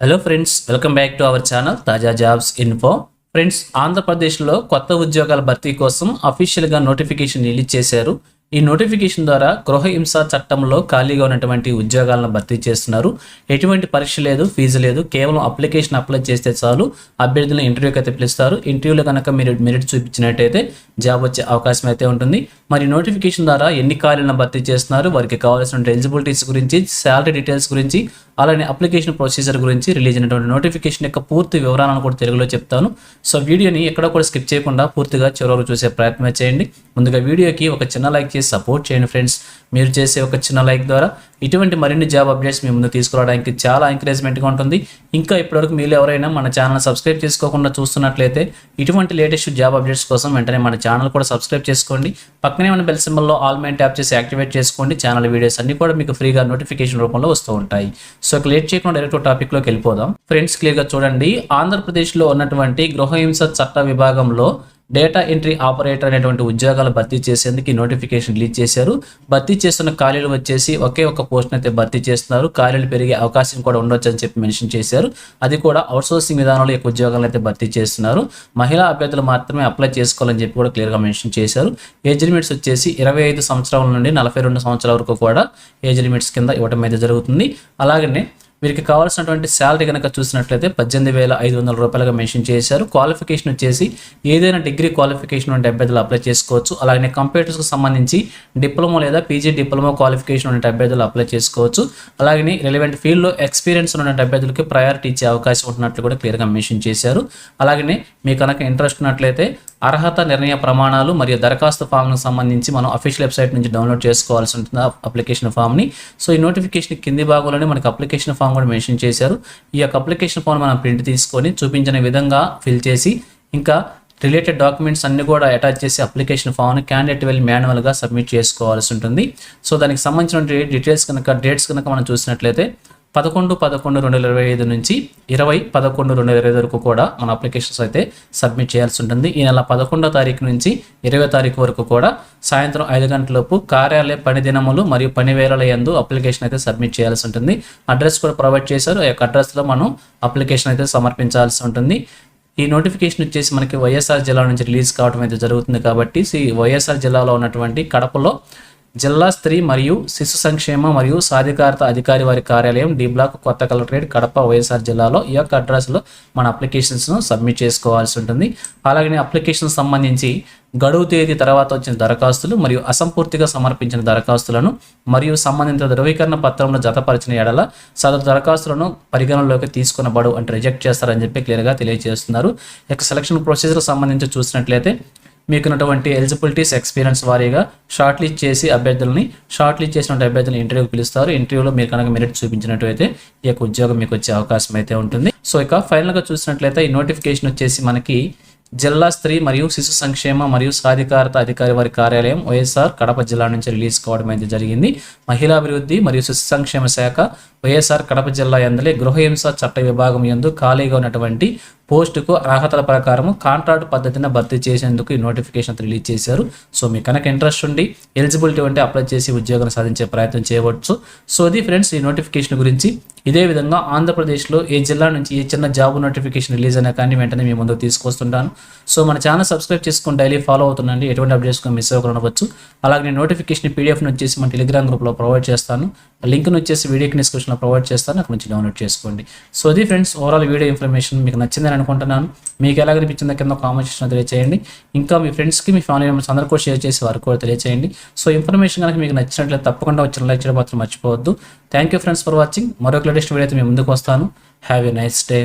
Hello friends, welcome back to our channel తాజా jobs info. Friends, ఆంధ్రప్రదేశ్లో కొత్త ఉద్యోగాల భర్తీ కోసం అఫీషియల్గా నోటిఫికేషన్ రిలీజ్ చేశారు. ఈ నోటిఫికేషన్ ద్వారా గృహ హింస చట్టంలో ఖాళీగా ఉన్నటువంటి ఉద్యోగాలను భర్తీ చేస్తున్నారు. ఎటువంటి పరీక్ష లేదు, ఫీజు లేదు, కేవలం అప్లికేషన్ అప్లై చేస్తే చాలు అభ్యర్థులను ఇంటర్వ్యూకి అయితే పిలుస్తారు. ఇంటర్వ్యూలో కనుక మీరు మెరిట్ చూపించినట్టయితే జాబ్ వచ్చే అవకాశం అయితే ఉంటుంది. మరి నోటిఫికేషన్ ద్వారా ఎన్ని ఖాళీలను భర్తీ చేస్తున్నారు, వారికి కావాల్సిన ఎలిజిబిలిటీస్ గురించి, శాలరీ డీటెయిల్స్ గురించి, అలానే అప్లికేషన్ ప్రొసీజర్ గురించి రిలీజ్ అయినటువంటి నోటిఫికేషన్ యొక్క పూర్తి వివరాలను కూడా తెలుగులో చెప్తాను. సో వీడియోని ఎక్కడ కూడా స్కిప్ చేయకుండా పూర్తిగా చివరకు చూసే ప్రయత్నం చేయండి. ముందుగా వీడియోకి ఒక చిన్న లైక్ చేసి సపోర్ట్ చేయండి ఫ్రెండ్స్. మీరు చేసే ఒక చిన్న లైక్ ద్వారా ఇటువంటి మరిన్ని జాబ్ అప్డేట్స్ మీ ముందు తీసుకురావడానికి చాలా ఎంకరేజ్మెంట్గా ఉంటుంది. ఇంకా ఇప్పటివరకు మీరు ఎవరైనా మన ఛానల్ సబ్స్క్రైబ్ చేసుకోకుండా చూస్తున్నట్లయితే ఇటువంటి లేటెస్ట్ జాబ్ అప్డేట్స్ కోసం వెంటనే మన ఛానల్ కూడా సబ్స్క్రైబ్ చేసుకోండి. పక్కనే ఉన్న బెల్ సింబల్లో ఆల్ మైన్ ట్యాప్ చేసి యాక్టివేట్ చేసుకోండి. ఛానల్ వీడియోస్ అన్ని కూడా మీకు ఫ్రీగా నోటిఫికేషన్ రూపంలో వస్తూ ఉంటాయి. సో లేట్ చేయకుండా డైరెక్ట్ టాపిక్లోకి వెళ్ళిపోదాం. ఫ్రెండ్స్, క్లియర్గా చూడండి. ఆంధ్రప్రదేశ్లో ఉన్నటువంటి గృహహింస చట్ట విభాగంలో డేటా ఎంట్రీ ఆపరేటర్ అనేటువంటి ఉద్యోగాలు భర్తీ చేసేందుకు ఈ నోటిఫికేషన్ రిలీజ్ చేశారు. భర్తీ చేస్తున్న ఖాళీలు వచ్చేసి ఒకే ఒక పోస్ట్ అయితే భర్తీ చేస్తున్నారు. ఖాళీలు పెరిగే అవకాశం కూడా ఉండొచ్చు అని చెప్పి మెన్షన్ చేశారు. అది కూడా అవుట్సోర్సింగ్ విధానంలో ఈ ఉద్యోగాలు అయితే భర్తీ చేస్తున్నారు. మహిళా అభ్యర్థులు మాత్రమే అప్లై చేసుకోవాలని చెప్పి కూడా క్లియర్గా మెన్షన్ చేశారు. ఏజ్ లిమిట్స్ వచ్చేసి 25 సంవత్సరాల నుండి 42 సంవత్సరాల వరకు కూడా ఏజ్ లిమిట్స్ కింద ఇవ్వడం అయితే జరుగుతుంది. అలాగనే వీరికి కావాల్సినటువంటి శాలరీ కనుక చూసినట్లయితే 18,500 రూపాయలుగా మెన్షన్ చేశారు. క్వాలిఫికేషన్ వచ్చేసి ఏదైనా డిగ్రీ క్వాలిఫికేషన్ ఉంటే అభ్యర్థులు అప్లై చేసుకోవచ్చు. అలాగే కంప్యూటర్స్కి సంబంధించి డిప్లొమా లేదా పీజీ డిప్లొమా క్వాలిఫికేషన్ ఉండే అభ్యర్థులు అప్లై చేసుకోవచ్చు. అలాగే రిలవెంట్ ఫీల్డ్లో ఎక్స్పీరియన్స్ ఉన్న అభ్యర్థులకి ప్రయారిటీ ఇచ్చే అవకాశం ఉంటున్నట్లు కూడా క్లియర్గా మెన్షన్ చేశారు. అలాగే మీకు కనుక ఇంట్రెస్ట్ ఉన్నట్లయితే అర్హత నిర్ణయ ప్రమాణాలు మరియు దరఖాస్తు ఫామ్కి సంబంధించి మనం అఫీషియల్ వెబ్సైట్ నుంచి డౌన్లోడ్ చేసుకోవాల్సి ఉంటుంది అప్లికేషన్ ఫామ్ని. సో ఈ నోటిఫికేషన్ కింది భాగంలోనే మనకి అప్లికేషన్ ఫామ్ కూడా మెన్షన్ చేశారు. ఈ యొక్క అప్లికేషన్ ఫామ్ మనం ప్రింట్ తీసుకొని చూపించిన విధంగా ఫిల్ చేసి ఇంకా రిలేటెడ్ డాక్యుమెంట్స్ అన్ని కూడా అటాచ్ చేసి అప్లికేషన్ ఫామ్ని క్యాండిడేట్ వెళ్ళి మాన్యువల్గా సబ్మిట్ చేసుకోవాల్సి ఉంటుంది. సో దానికి సంబంధించిన డీటెయిల్స్ కనుక డేట్స్ కనుక మనం చూసినట్లయితే 11/11/2025 నుంచి 20/11/2025 వరకు కూడా మన అప్లికేషన్స్ అయితే సబ్మిట్ చేయాల్సి ఉంటుంది. ఈ నెల 11వ తారీఖు నుంచి 20వ తారీఖు వరకు కూడా సాయంత్రం 5 గంటలలోపు కార్యాలయ పని దినములు మరియు పని వేళల యందు అప్లికేషన్ అయితే సబ్మిట్ చేయాల్సి ఉంటుంది. అడ్రస్ కూడా ప్రొవైడ్ చేశారు. ఆ యొక్క అడ్రస్లో మనం అప్లికేషన్ అయితే సమర్పించాల్సి ఉంటుంది. ఈ నోటిఫికేషన్ వచ్చేసి మనకి వైఎస్ఆర్ జిల్లా నుంచి రిలీజ్ కావడం అయితే జరుగుతుంది. కాబట్టి వైఎస్ఆర్ జిల్లాలో ఉన్నటువంటి కడపలో జిల్లా స్త్రీ మరియు శిశు సంక్షేమ మరియు సాధికారత అధికారి వారి కార్యాలయం, డి బ్లాక్, కొత్త కలెక్టరేట్, కడప, వైఎస్ఆర్ జిల్లాలో ఈ యొక్క అడ్రస్లో మన అప్లికేషన్స్ను సబ్మిట్ చేసుకోవాల్సి ఉంటుంది. అలాగే అప్లికేషన్ సంబంధించి గడువు తేదీ తర్వాత వచ్చిన దరఖాస్తులు మరియు అసంపూర్తిగా సమర్పించిన దరఖాస్తులను మరియు సంబంధిత ధృవీకరణ పత్రంలో జతపరిచిన ఎడల సదరు దరఖాస్తులను పరిగణనలోకి తీసుకునబడు అంటే రిజెక్ట్ చేస్తారని చెప్పి క్లియర్గా తెలియజేస్తున్నారు. ఇక సెలక్షన్ ప్రొసీజర్ సంబంధించి చూసినట్లయితే మీకున్నటువంటి ఎలిజిబిలిటీస్ ఎక్స్పీరియన్స్ వారీగా షార్ట్ లిస్ట్ చేసి షార్ట్ లిస్ట్ చేసిన అభ్యర్థులను ఇంటర్వ్యూకి పిలుస్తారు. ఇంటర్వ్యూలో మీరు కనుక మెరిట్ చూపించినట్లయితే ఈ యొక్క ఉద్యోగం మీకు వచ్చే అవకాశం అయితే ఉంటుంది. సో ఇక ఫైనల్గా చూసినట్లయితే ఈ నోటిఫికేషన్ వచ్చేసి మనకి జిల్లా స్త్రీ మరియు శిశు సంక్షేమ మరియు సాధికారత అధికారి వారి కార్యాలయం, వైఎస్ఆర్ కడప జిల్లా నుంచి రిలీజ్ కావడం అయితే జరిగింది. మహిళాభివృద్ధి మరియు శిశు సంక్షేమ శాఖ, వైఎస్ఆర్ కడప జిల్లా యందలే గృహహింస చట్ట విభాగం యందు ఖాళీగా ఉన్నటువంటి పోస్టుకు అర్హతల ప్రకారం కాంట్రాక్ట్ పద్ధతిని భర్తీ చేసేందుకు ఈ నోటిఫికేషన్ రిలీజ్ చేశారు. సో మీకు కనుక ఇంట్రెస్ట్ ఉండి ఎలిజిబిలిటీ ఉంటే అప్లై చేసి ఉద్యోగం సాధించే ప్రయత్నం చేయవచ్చు. సో ఇది ఫ్రెండ్స్ ఈ నోటిఫికేషన్ గురించి. ఇదే విధంగా ఆంధ్రప్రదేశ్లో ఏ జిల్లా నుంచి ఏ చిన్న జాబ్ నోటిఫికేషన్ రిలీజ్ అయినా కానీ వెంటనే మీ ముందుకు తీసుకొస్తుంటాను. సో మన ఛానల్ సబ్స్క్రైబ్ చేసుకుని డైలీ ఫాలో అవుతుండండి. ఎటువంటి అప్డేట్స్ మిస్ అవ్వకుండా ఉండవచ్చు. అలాగే నోటిఫికేషన్ పీడిఎఫ్ని వచ్చేసి మన టెలిగ్రామ్ గ్రూప్లో ప్రొవైడ్ చేస్తాను. లింక్ను వచ్చేసి వీడియోకి డిస్క్రిప్షన్లో ప్రొవైడ్ చేస్తాను, అక్కడ నుంచి డౌన్లోడ్ చేసుకోండి. సో ఇది ఫ్రెండ్స్ ఓవరాల్ వీడియో ఇన్ఫర్మేషన్ మీకు నచ్చిందని అనుకుంటున్నాను. మీకు ఎలా అనిపించిందో కింద కామెంట్ సెక్షన్లో తెలియజేయండి. ఇంకా మీ ఫ్రెండ్స్కి, మీ ఫ్యామిలీ మెంబర్స్ అందరూ కూడా షేర్ చేసి వారికి కూడా తెలియజేయండి. సో ఇన్ఫర్మేషన్ కనుక మీకు నచ్చినట్లయితే తప్పకుండా వచ్చిన లైక్ చేయడం మాత్రం మర్చిపోవద్దు. Thank you friends for watching. మరొక లేటెస్ట్ వీడియో అయితే మీ ముందుకు వస్తాను. Have a nice day.